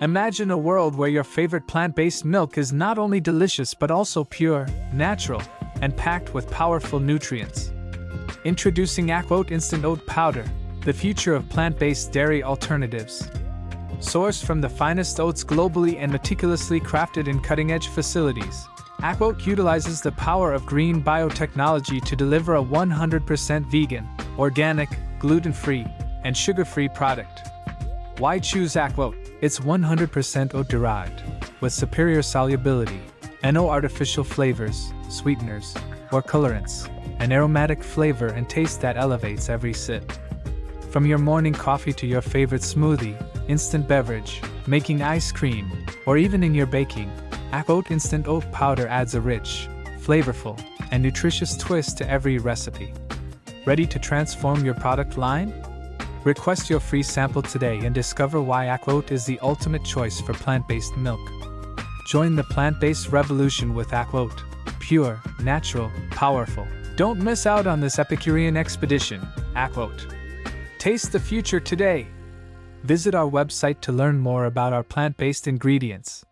Imagine a world where your favorite plant-based milk is not only delicious but also pure, natural, and packed with powerful nutrients. Introducing AquOat Instant Oat Powder, the future of plant-based dairy alternatives. Sourced from the finest oats globally and meticulously crafted in cutting-edge facilities, AquOat utilizes the power of Green Biotechnology to deliver a 100% vegan, organic, gluten-free, and sugar-free product. Why choose AquOat? It's 100% oat-derived, with superior solubility, and no artificial flavors, sweeteners, or colorants, an aromatic flavor and taste that elevates every sip. From your morning coffee to your favorite smoothie, instant beverage, making ice cream, or even in your baking, AquOat Instant Oat Powder adds a rich, flavorful, and nutritious twist to every recipe. Ready to transform your product line? Request your free sample today and discover why AquOat is the ultimate choice for plant-based milk. Join the plant-based revolution with AquOat. Pure, natural, powerful. Don't miss out on this Epicurean expedition, AquOat. Taste the future today. Visit our website to learn more about our plant-based ingredients.